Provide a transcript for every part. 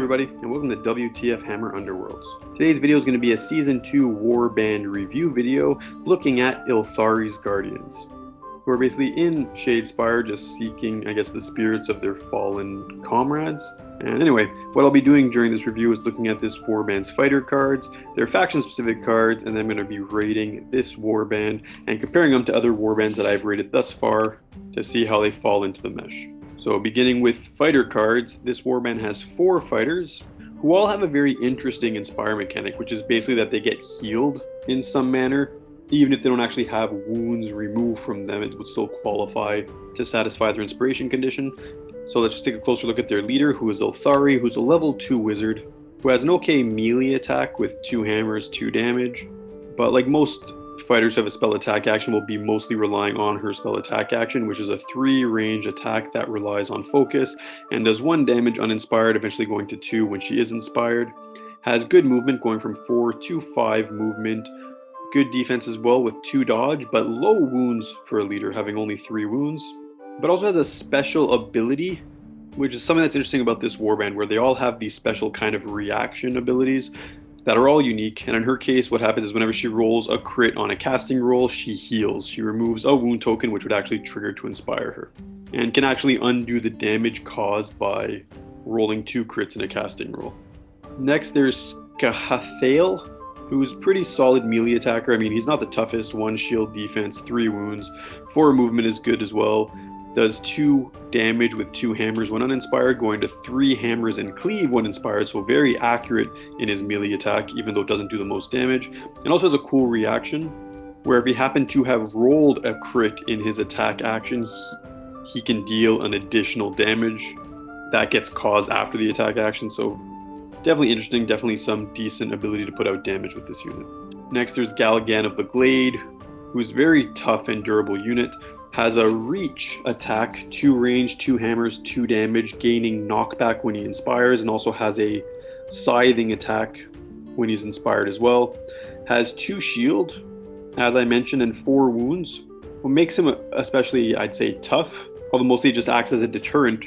everybody, and welcome to WTF Hammer Underworlds. Today's video is going to be a Season 2 Warband review video looking at Ylthari's Guardians, who are basically in Shadespire just seeking, I guess, the spirits of their fallen comrades. And anyway, what I'll be doing during this review is looking at this warband's fighter cards, their faction-specific cards, and then I'm going to be rating this warband and comparing them to other warbands that I've rated thus far to see how they fall into the mesh. So beginning with fighter cards, this warband has 4 fighters who all have a very interesting Inspire mechanic, which is basically that they get healed in some manner. Even if they don't actually have wounds removed from them, it would still qualify to satisfy their inspiration condition. So let's just take a closer look at their leader, who is Ylthari, who's a level 2 wizard, who has an okay melee attack with 2 hammers, 2 damage. But like most fighters who have a spell attack action, will be mostly relying on her spell attack action, which is a 3 range attack that relies on focus and does 1 damage uninspired, eventually going to 2 when she is inspired. Has good movement, going from 4 to 5 movement. Good defense as well with 2 dodge, but low wounds for a leader, having only 3 wounds. But also has a special ability, which is something that's interesting about this warband, where they all have these special kind of reaction abilities that are all unique. And in her case, what happens is whenever she rolls a crit on a casting roll, she heals. She removes a wound token, which would actually trigger to inspire her, and can actually undo the damage caused by rolling 2 crits in a casting roll. Next, there's Skahathale, who's pretty solid melee attacker. I mean, he's not the toughest. 1 shield defense, 3 wounds, 4 movement is good as well. Does 2 damage with 2 hammers when uninspired, going to 3 hammers and cleave when inspired, so very accurate in his melee attack, even though it doesn't do the most damage. And also has a cool reaction, where if he happened to have rolled a crit in his attack action, he can deal an additional damage that gets caused after the attack action. So definitely interesting, definitely some decent ability to put out damage with this unit. Next, there's Galligan of the Glade, who's very tough and durable unit. Has a reach attack, 2 range, 2 hammers, 2 damage, gaining knockback when he inspires, and also has a scything attack when he's inspired as well. Has 2 shield, as I mentioned, and 4 wounds. What makes him especially, I'd say, tough, although mostly just acts as a deterrent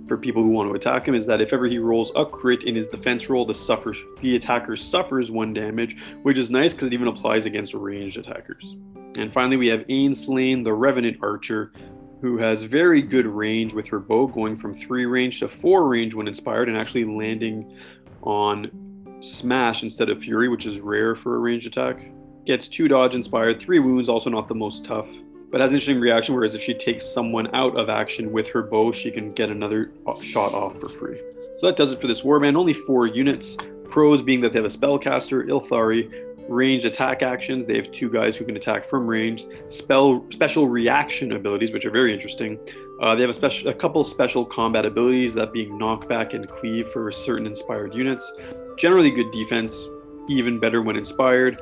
for people who want to attack him, is that if ever he rolls a crit in his defense roll, the attacker suffers 1 damage, which is nice because it even applies against ranged attackers. And finally, we have Ainslane, the Revenant Archer, who has very good range with her bow, going from 3 range to 4 range when inspired, and actually landing on Smash instead of Fury, which is rare for a ranged attack. Gets 2 dodge inspired, 3 wounds, also not the most tough, but has an interesting reaction, whereas if she takes someone out of action with her bow, she can get another shot off for free. So that does it for this warband. Only 4 units. Pros being that they have a spellcaster, Ylthari, ranged attack actions. They have 2 guys who can attack from range. Special reaction abilities, which are very interesting. They have a couple special combat abilities, that being knockback and cleave for certain inspired units. Generally good defense, even better when inspired.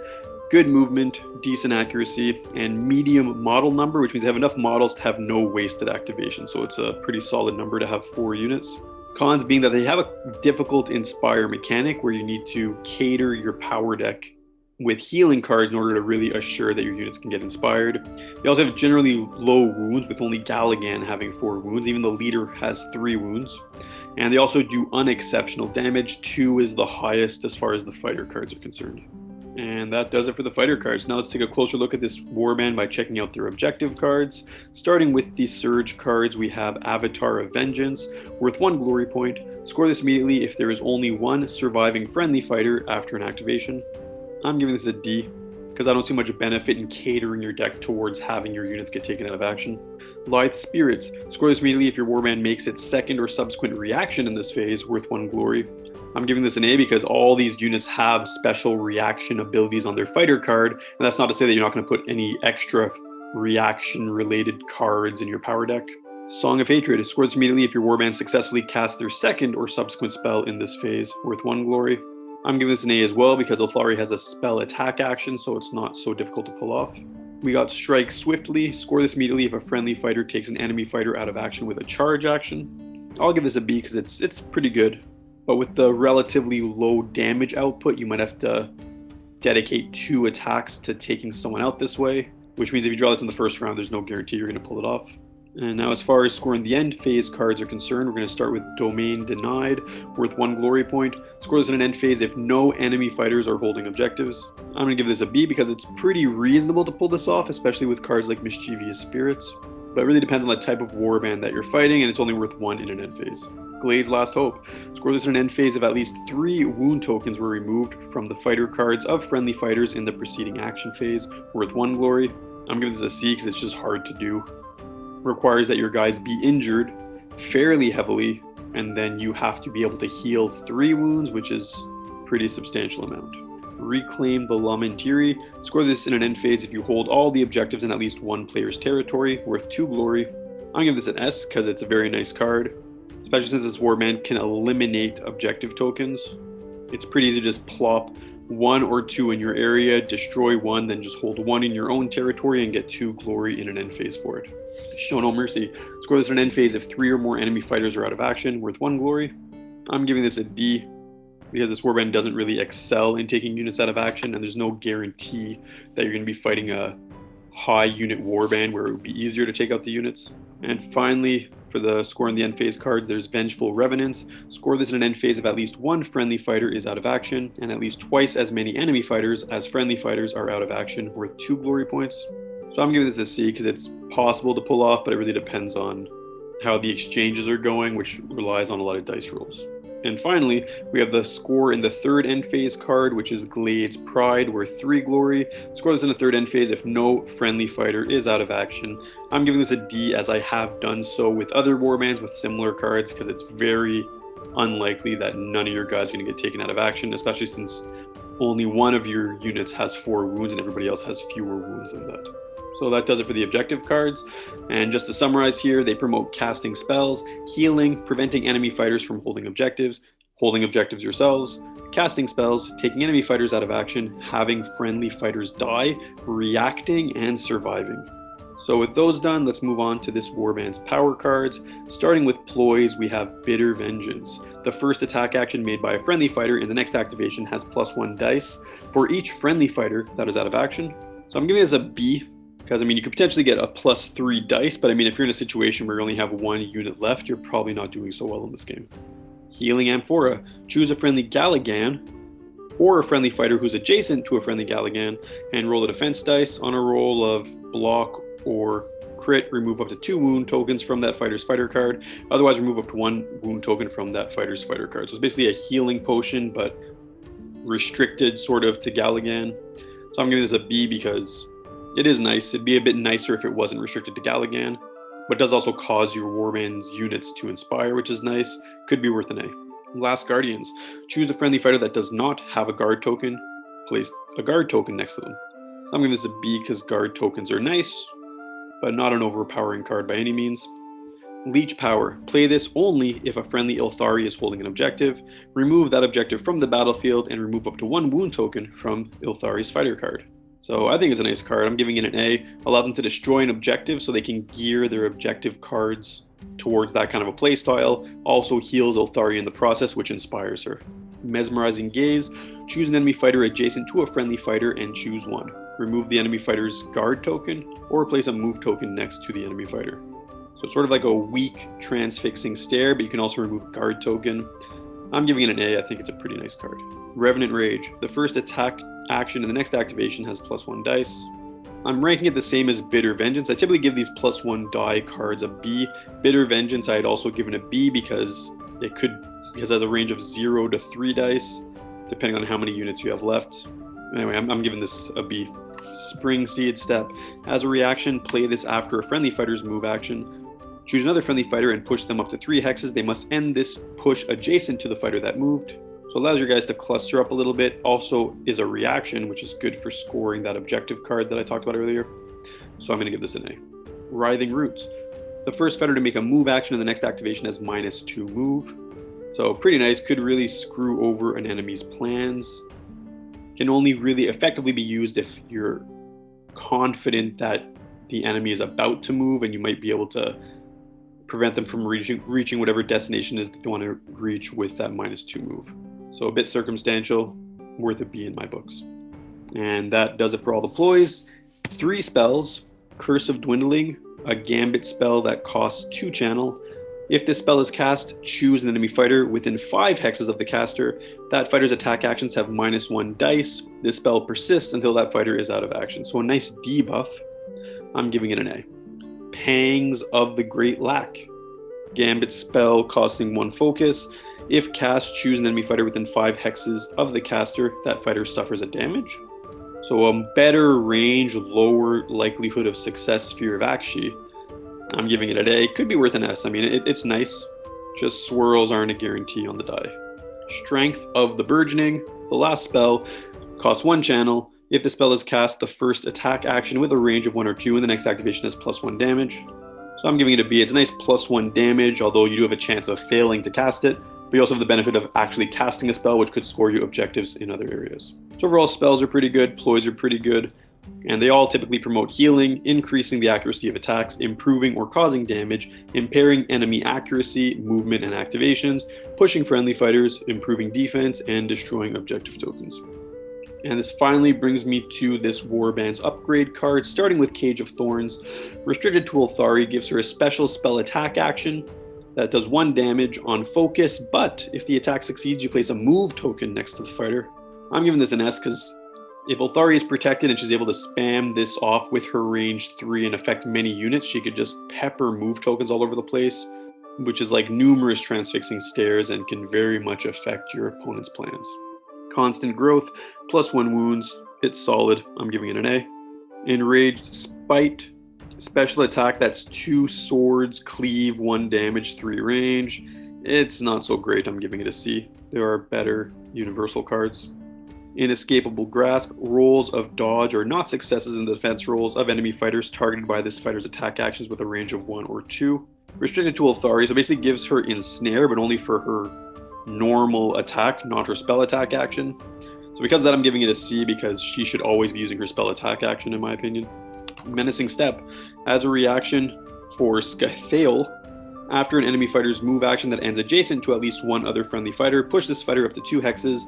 Good movement, decent accuracy, and medium model number, which means they have enough models to have no wasted activation. So it's a pretty solid number to have 4 units. Cons being that they have a difficult inspire mechanic where you need to cater your power deck with healing cards in order to really assure that your units can get inspired. They also have generally low wounds, with only Galligan having 4 wounds. Even the leader has 3 wounds. And they also do unexceptional damage. 2 is the highest as far as the fighter cards are concerned. And that does it for the fighter cards. Now let's take a closer look at this warband by checking out their objective cards. Starting with the Surge cards, we have Avatar of Vengeance, worth 1 glory point. Score this immediately if there is only 1 surviving friendly fighter after an activation. I'm giving this a D, because I don't see much benefit in catering your deck towards having your units get taken out of action. Lithe Spirits. Score this immediately if your warband makes its second or subsequent reaction in this phase, worth 1 glory. I'm giving this an A because all these units have special reaction abilities on their fighter card, and that's not to say that you're not going to put any extra reaction-related cards in your power deck. Song of Hatred. Score this immediately if your warband successfully casts their second or subsequent spell in this phase, worth 1 glory. I'm giving this an A as well because Ylthari has a spell attack action, so it's not so difficult to pull off. We got Strike Swiftly. Score this immediately if a friendly fighter takes an enemy fighter out of action with a charge action. I'll give this a B because it's pretty good, but with the relatively low damage output, you might have to dedicate 2 attacks to taking someone out this way, which means if you draw this in the first round, there's no guarantee you're going to pull it off. And now as far as scoring the end phase cards are concerned, we're going to start with Domain Denied, worth 1 glory point. Score this in an end phase if no enemy fighters are holding objectives. I'm going to give this a B because it's pretty reasonable to pull this off, especially with cards like Mischievous Spirits. But it really depends on the type of warband that you're fighting, and it's only worth 1 in an end phase. Glade's Last Hope. Score this in an end phase if at least 3 wound tokens were removed from the fighter cards of friendly fighters in the preceding action phase, worth 1 glory. I'm giving this a C because it's just hard to do. Requires that your guys be injured fairly heavily, and then you have to be able to heal 3 wounds, which is a pretty substantial amount. Reclaim the Lamentiri. Score this in an end phase if you hold all the objectives in at least 1 player's territory, worth 2 glory. I'm gonna give this an S because it's a very nice card, especially since this warband can eliminate objective tokens. It's pretty easy to just plop 1 or 2 in your area, destroy 1, then just hold 1 in your own territory and get 2 glory in an end phase for it. Show No Mercy. Score this in an end phase if 3 or more enemy fighters are out of action, worth 1 glory. I'm giving this a D because this warband doesn't really excel in taking units out of action, and there's no guarantee that you're going to be fighting a high unit warband where it would be easier to take out the units. And finally, for the score in the end phase cards, there's Vengeful Revenants. Score this in an end phase if at least 1 friendly fighter is out of action, and at least twice as many enemy fighters as friendly fighters are out of action, worth 2 glory points. So I'm giving this a C because it's possible to pull off, but it really depends on how the exchanges are going, which relies on a lot of dice rolls. And finally, we have the score in the third end phase card, which is Glade's Pride, worth 3 glory. Score this in the third end phase if no friendly fighter is out of action. I'm giving this a D as I have done so with other warbands with similar cards, because it's very unlikely that none of your guys are going to get taken out of action, especially since only one of your units has 4 wounds and everybody else has fewer wounds than that. So that does it for the objective cards. And just to summarize here, they promote casting spells, healing, preventing enemy fighters from holding objectives yourselves, casting spells, taking enemy fighters out of action, having friendly fighters die, reacting, and surviving. So with those done, let's move on to this warband's power cards. Starting with ploys, we have Bitter Vengeance. The first attack action made by a friendly fighter in the next activation has +1 dice for each friendly fighter that is out of action. So I'm giving this a B, because, I mean, you could potentially get a +3 dice, but I mean, if you're in a situation where you only have 1 unit left, you're probably not doing so well in this game. Healing Amphora. Choose a friendly Galagan or a friendly fighter who's adjacent to a friendly Galagan and roll a defense dice. On a roll of block or crit, remove up to 2 wound tokens from that fighter's fighter card. Otherwise, remove up to 1 wound token from that fighter's fighter card. So it's basically a healing potion, but restricted sort of to Galagan. So I'm giving this a B because it is nice. It'd be a bit nicer if it wasn't restricted to Galagan, but it does also cause your warband's units to inspire, which is nice. Could be worth an A. Last Guardians. Choose a friendly fighter that does not have a guard token. Place a guard token next to them. So I'm giving this a B because guard tokens are nice, but not an overpowering card by any means. Leech Power. Play this only if a friendly Ylthari is holding an objective. Remove that objective from the battlefield and remove up to 1 wound token from Ylthari's fighter card. So I think it's a nice card. I'm giving it an A. Allow them to destroy an objective so they can gear their objective cards towards that kind of a play style. Also heals Ylthari in the process, which inspires her. Mesmerizing Gaze. Choose an enemy fighter adjacent to a friendly fighter and choose 1. Remove the enemy fighter's guard token or place a move token next to the enemy fighter. So it's sort of like a weak transfixing stare, but you can also remove guard token. I'm giving it an A. I think it's a pretty nice card. Revenant Rage. The first attack action in the next activation has +1 dice. I'm ranking it the same as Bitter Vengeance. I typically give these +1 die cards a B. Bitter Vengeance I had also given a B because it has a range of 0 to 3 dice, depending on how many units you have left. Anyway, I'm giving this a B. Spring Seed Step. As a reaction, play this after a friendly fighter's move action. Choose another friendly fighter and push them up to 3 hexes. They must end this push adjacent to the fighter that moved. So it allows your guys to cluster up a little bit. Also is a reaction, which is good for scoring that objective card that I talked about earlier. So I'm going to give this an A. Writhing Roots. The first fighter to make a move action in the next activation has -2 move. So pretty nice. Could really screw over an enemy's plans. Can only really effectively be used if you're confident that the enemy is about to move and you might be able to prevent them from reaching whatever destination is that they want to reach with that -2 move. So a bit circumstantial, worth a B in my books. And that does it for all the ploys. 3 spells: Curse of Dwindling, a Gambit spell that costs 2 channel. If this spell is cast, choose an enemy fighter within 5 hexes of the caster. That fighter's attack actions have -1 dice. This spell persists until that fighter is out of action. So a nice debuff. I'm giving it an A. Pangs of the Great Lack. Gambit spell costing 1 focus. If cast, choose an enemy fighter within 5 hexes of the caster. That fighter suffers a damage. So a better range, lower likelihood of success Sphere of Akshi. I'm giving it an A. Could be worth an S. I mean, it's nice. Just swirls aren't a guarantee on the die. Strength of the Burgeoning. The last spell costs 1 channel. If the spell is cast, the first attack action with a range of 1 or 2, and the next activation has +1 damage. So I'm giving it a B. It's a nice +1 damage, although you do have a chance of failing to cast it. But you also have the benefit of actually casting a spell, which could score you objectives in other areas. So overall, spells are pretty good, ploys are pretty good, and they all typically promote healing, increasing the accuracy of attacks, improving or causing damage, impairing enemy accuracy, movement, and activations, pushing friendly fighters, improving defense, and destroying objective tokens. And this finally brings me to this Warband's upgrade card, starting with Cage of Thorns. Restricted to Ylthari gives her a special spell attack action that does 1 damage on focus, but if the attack succeeds, you place a move token next to the fighter. I'm giving this an S because if Ylthari is protected and she's able to spam this off with her range 3 and affect many units, she could just pepper move tokens all over the place, which is like numerous transfixing stares and can very much affect your opponent's plans. Constant growth, +1 wounds, it's solid. I'm giving it an A. Enraged Spite, special attack that's 2 swords, cleave, 1 damage, 3 range. It's not so great. I'm giving it a C. There are better universal cards. Inescapable Grasp, rolls of dodge are not successes in the defense rolls of enemy fighters targeted by this fighter's attack actions with a range of 1 or 2. Restricted to Ylthari, so basically gives her Ensnare, but only for her normal attack, not her spell attack action. So because of that, I'm giving it a C because she should always be using her spell attack action, in my opinion. Menacing Step. As a reaction for Scathael, after an enemy fighter's move action that ends adjacent to at least 1 other friendly fighter, push this fighter up to 2 hexes.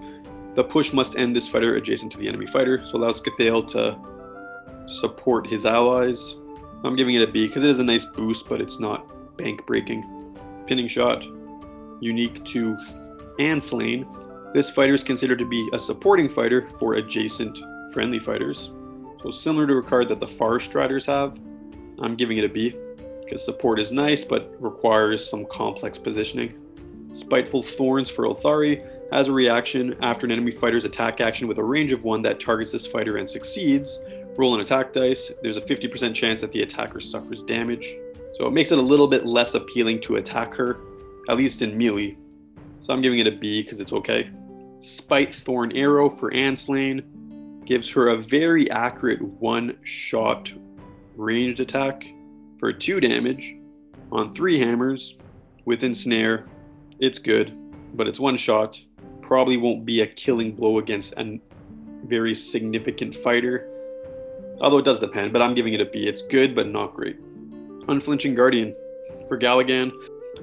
The push must end this fighter adjacent to the enemy fighter, so allows Scathael to support his allies. I'm giving it a B because it is a nice boost, but it's not bank breaking. Pinning Shot. Unique to Anslain. This fighter is considered to be a supporting fighter for adjacent friendly fighters. So similar to a card that the Farstriders have, I'm giving it a B because support is nice but requires some complex positioning. Spiteful Thorns for Ylthari. As a reaction, after an enemy fighter's attack action with a range of 1 that targets this fighter and succeeds, roll an attack dice. There's a 50% chance that the attacker suffers damage. So it makes it a little bit less appealing to attack her, at least in melee. So I'm giving it a B because it's okay. Spite Thorn Arrow for Anslain gives her a very accurate 1-shot ranged attack for 2 damage on 3 hammers with Ensnare. It's good, but it's 1 shot. Probably won't be a killing blow against a very significant fighter. Although it does depend, but I'm giving it a B. It's good, but not great. Unflinching Guardian for Galligan.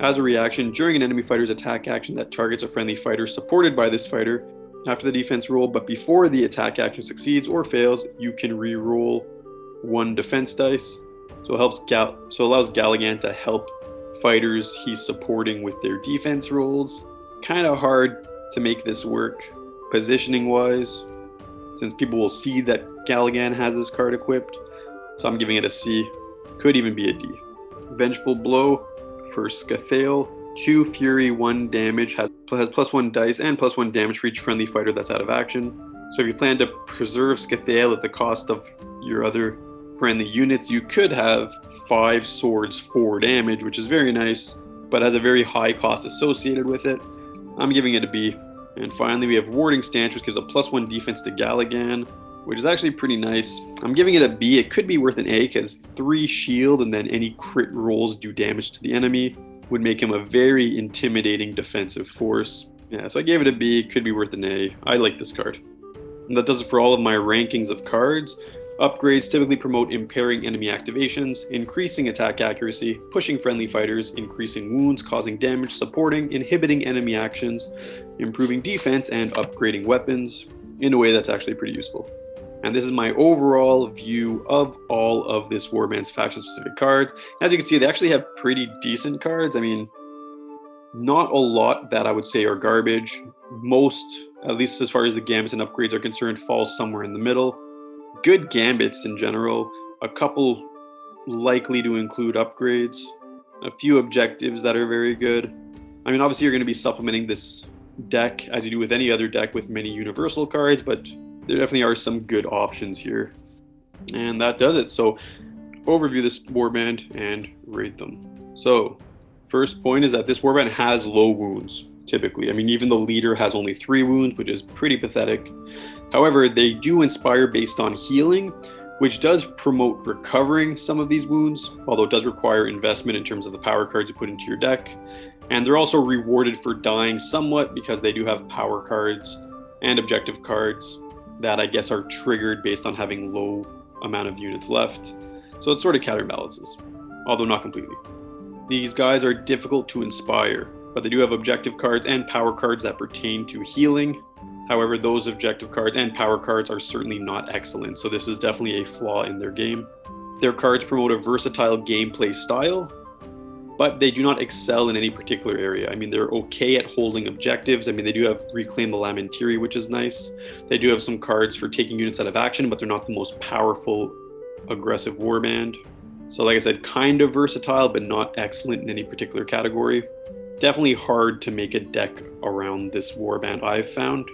As a reaction, during an enemy fighter's attack action that targets a friendly fighter supported by this fighter, after the defense roll, but before the attack action succeeds or fails, you can re-roll 1 defense dice. So it allows Galligan to help fighters he's supporting with their defense rolls. Kind of hard to make this work positioning wise, since people will see that Galligan has this card equipped. So I'm giving it a C. Could even be a D. Vengeful Blow for Scathael. 2 fury, 1 damage, has +1 dice and +1 damage for each friendly fighter that's out of action. So if you plan to preserve Scathael at the cost of your other friendly units, you could have 5 swords, 4 damage, which is very nice, but has a very high cost associated with it. I'm giving it a B. And finally, we have Warding Stance, which gives a +1 defense to Galligan, which is actually pretty nice. I'm giving it a B. It could be worth an A because 3 shield and then any crit rolls do damage to the enemy would make him a very intimidating defensive force. Yeah, so I gave it a B. It could be worth an A. I like this card. And that does it for all of my rankings of cards. Upgrades typically promote impairing enemy activations, increasing attack accuracy, pushing friendly fighters, increasing wounds, causing damage, supporting, inhibiting enemy actions, improving defense, and upgrading weapons in a way that's actually pretty useful. And this is my overall view of all of this Warband's faction-specific cards. As you can see, they actually have pretty decent cards. I mean, not a lot that I would say are garbage. Most, at least as far as the gambits and upgrades are concerned, falls somewhere in the middle. Good gambits in general. A couple likely to include upgrades. A few objectives that are very good. I mean, obviously you're going to be supplementing this deck as you do with any other deck with many universal cards, but there definitely are some good options here. And that does it. So overview this warband and rate them. So first point is that this warband has low wounds, typically. I mean, even the leader has only 3 wounds, which is pretty pathetic. However, they do inspire based on healing, which does promote recovering some of these wounds, although it does require investment in terms of the power cards you put into your deck. And they're also rewarded for dying somewhat because they do have power cards and objective cards that I guess are triggered based on having low amount of units left. So it sort of counterbalances, although not completely. These guys are difficult to inspire, but they do have objective cards and power cards that pertain to healing. However, those objective cards and power cards are certainly not excellent, so this is definitely a flaw in their game. Their cards promote a versatile gameplay style, but they do not excel in any particular area. I mean, they're okay at holding objectives. I mean, they do have Reclaim the Lamentiri, which is nice. They do have some cards for taking units out of action, but they're not the most powerful aggressive warband. So like I said, kind of versatile, but not excellent in any particular category. Definitely hard to make a deck around this warband, I've found.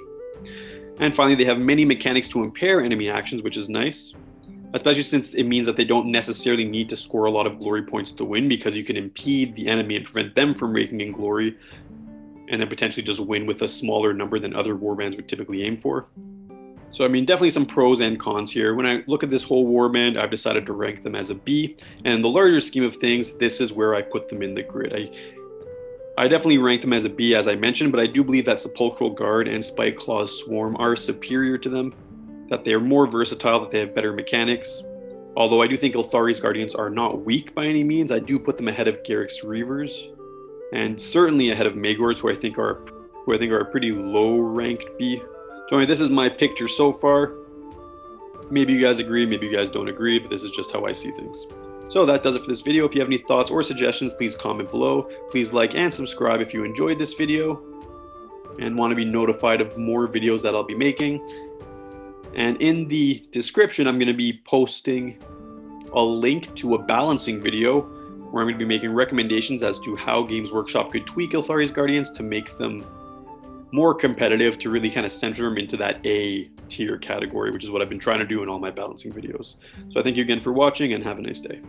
And finally, they have many mechanics to impair enemy actions, which is nice, especially since it means that they don't necessarily need to score a lot of glory points to win, because you can impede the enemy and prevent them from raking in glory, and then potentially just win with a smaller number than other warbands would typically aim for. So, I mean, definitely some pros and cons here. When I look at this whole warband, I've decided to rank them as a B. And in the larger scheme of things, this is where I put them in the grid. I definitely rank them as a B, as I mentioned, but I do believe that Sepulchral Guard and Spikeclaw's Swarm are superior to them, that they are more versatile, that they have better mechanics. Although I do think Ylthari's Guardians are not weak by any means, I do put them ahead of Garrick's Reavers, and certainly ahead of Magors, who I think are a pretty low-ranked B. So anyway, this is my picture so far. Maybe you guys agree, maybe you guys don't agree, but this is just how I see things. So that does it for this video. If you have any thoughts or suggestions, please comment below. Please like and subscribe if you enjoyed this video and want to be notified of more videos that I'll be making. And in the description, I'm going to be posting a link to a balancing video where I'm going to be making recommendations as to how Games Workshop could tweak Ylthari's Guardians to make them more competitive, to really kind of center them into that A tier category, which is what I've been trying to do in all my balancing videos. So I thank you again for watching and have a nice day.